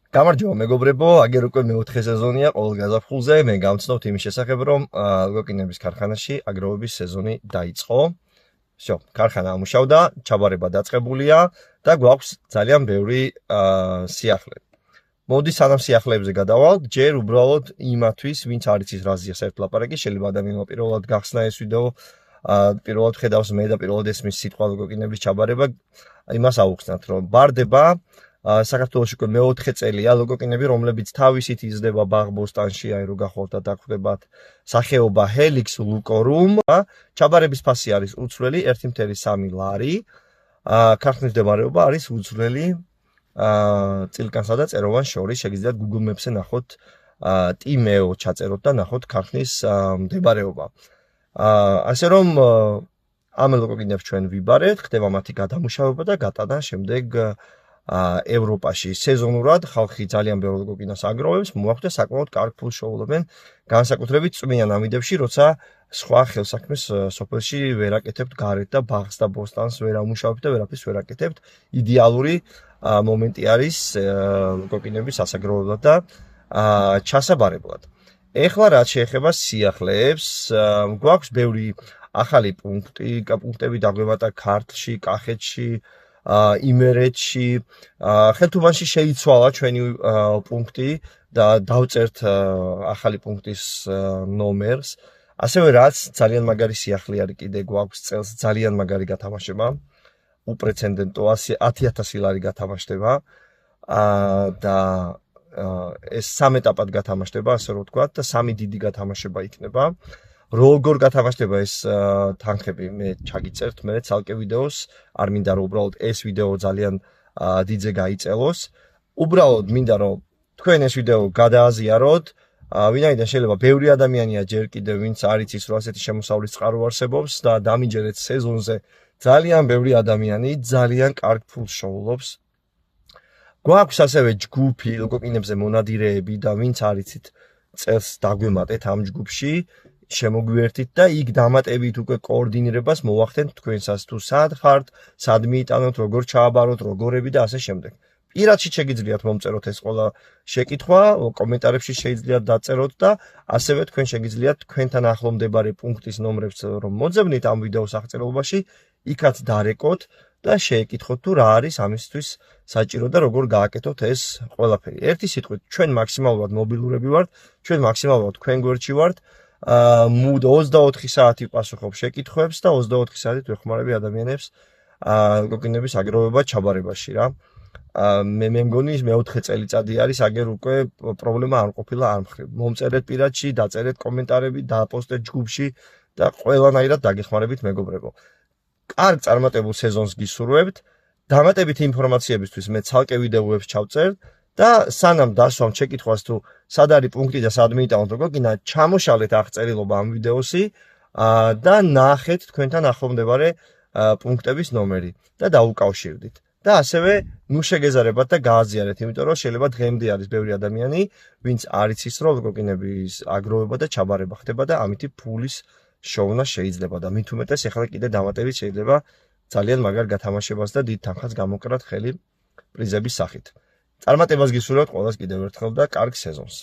გამარჯობა მეგობრებო, აგერ უკვე მეოთხე სეზონია ყოველ გაზაფხულზე. მე გამცნობთ იმის შესახებ, რომ ლოგოკინების ქარხანაში აგროვების სეზონი დაიწყო. Всё, ქარხანა ამუშავდა, ჩაბარება დაწყებულია და გვაქვს ძალიან ბევრი სიახლე. მოდი სანამ სიახლეებზე გადავალთ, ჯერ უბრალოდ იმათვის, ვინც არ იცის რაზეა საერთოდ ლაპარაკი, შეიძლება ადამიანმა პირველად გახსნა ეს ვიდეო, პირველად ხედავს მე და პირველად ესმის სიტყვა ლოგოკინების ჩაბარება, იმას აუხსნათ, რომ ბარდება საქართველოში უკვე მეოთხე წელია ლოგოკინები, რომლებიც თავისით იზრდება ბაღ-ბოსტანში, აი რო გახვალთ და დაგხვდებათ სახეობა Helix lucorum. ჩაბარების ფასი არის უცვლელი 1.3 ლარი. ქარხნის მდებარეობა არის უცვლელი წილკანსა და წეროვან შორის. შეგიძლიათ Google Maps-ზე ნახოთ ტიმეო ჩაწეროთ და ნახოთ ქარხნის მდებარეობა. ასე რომ ამ ლოგოკინებს ჩვენ ვიბარეთ, ხდება მათი გადამუშავება და გატანა შემდეგ ევროპაში სეზონურად ხალხი ძალიან ბევრ ლოგოკინას აგროვებს, მოახვდა საკმაოდ კარგ ფულს შეულებენ, განსაკუთრებით წვიმიან ამიდებში, როცა სხვა ხელსაქმეს სოფელში ვერ აკეთებთ გარეთ და ბაღს და ბოსტანს ვერ ამუშავებთ და ვერაფერს ვერ აკეთებთ. იდეალური მომენტი არის ლოგოკინების ასაგროვებლად და ჩასაბარებლად. ეხლა რაც შეეხება სიახლეებს, გვაქვს ბევრი ახალი პუნქტები დაგვემატა ქართლში, კახეთში, იმერეთში, ხელთუბანში შეიცვალა ჩვენი პუნქტი და დავწერთ ახალი პუნქტის ნომერს. ასევე რაც ძალიან მაგარი სიახლე არის კიდე გვაქვს წელს ძალიან მაგარი გათამაშება. უპრეცედენტო 10,000 ლარი გათამაშდება და ეს სამ ეტაპად გათამაშდება, ასე რომ ვთქვათ, და სამი დიდი გათამაშება იქნება. როგორ გათამაშდება ეს თანხები მე ჩაგიწერთ მე ცალკე ვიდეოს, არ მინდა რომ უბრალოდ ეს ვიდეო ძალიან დიდზე გაიწელოს. უბრალოდ მინდა რომ თქვენ ეს ვიდეო გადააზიაროთ, ვინაიდან შეიძლება ბევრი ადამიანია ჯერ კიდევ ვინც არ იცის რომ ასეთი შემოსავლის წყარო არსებობს და დამიჯერეთ სეზონზე ძალიან ბევრი ადამიანი ძალიან კარგ ფულს შეულობს. გვაქვს ასევე ჯგუფი ლოგოკინებზე მონადირეები და ვინც არ იცით წელს დაგვემატეთ ამ ჯგუფში. შემოგვიერთით და იქ დამატებით უკვე კოორდინირებას მოვახდენთ თქვენსაც თუ სად ხართ, სად მიიტანოთ, როგორ ჩააბაროთ, როგორები და ასე შემდეგ. პირადში შეგიძლიათ მომწეროთ ეს ყველა შეკითხვა, კომენტარებში შეიძლება დაწეროთ და ასევე თქვენ შეგიძლიათ თქვენთან ახლომდებარე პუნქტის ნომრებს რომ მოძებნით ამ ვიდეოს აღწერილობაში, იქაც დარეკოთ და შეეკითხოთ თუ რა არის ამისთვის საჭირო და როგორ გააკეთოთ ეს ყველაფერი. ერთი სიტყვით, ჩვენ მაქსიმალურად მობილურები ვართ, ჩვენ მაქსიმალურად თქვენ გვერდში ვართ. 24 საათი პასუხობ შეკითხვებს და 24 საათით ვეხმარები ადამიანებს ლოგოკინების აგროვება ჩაბარებაში რა. მე მგონი ის მეოთხე წელიწადი არის, აგერ უკვე პრობლემა არ ყოფილა არ მხრივ. მომწერეთ პირადში, დაწერეთ კომენტარები, დააპოსტეთ ჯგუფში და ყველანაირად დაგეხმარებით მეგობრებო. კარგ წარმატებულ სეზონს გისურვებთ. დამატებითი ინფორმაციებისთვის მე ცალკე ვიდეოებს ჩავწერთ. და სანამ დასვამ შეკითხვას თუ სად არის პუნქტი და სად მიიტანოთ ლოგოკინა, ჩამოშალეთ აღწერილობა ამ ვიდეოსი და ნახეთ თქვენთან ახლომდებარე პუნქტების ნომერი და დაუკავშირდით. და ასევე ნუ შეგეზარებათ და გააზიარეთ, იმიტომ რომ შეიძლება დღემდე არის ბევრი ადამიანი, ვინც არ იცის რომ ლოგოკინების აგროვება და ჩაბარება ხდება და ამითი ფულის შოვნა შეიძლება და მით უმეტეს ეხლა კიდე დამატებით შეიძლება ძალიან მაგარ გათამაშებას და დიდ თანხას გამოკრათ ხელი პრიზების სახით. წარმატებას გისურვებთ ყველას კიდევ ერთხელ და კარგ სეზონს.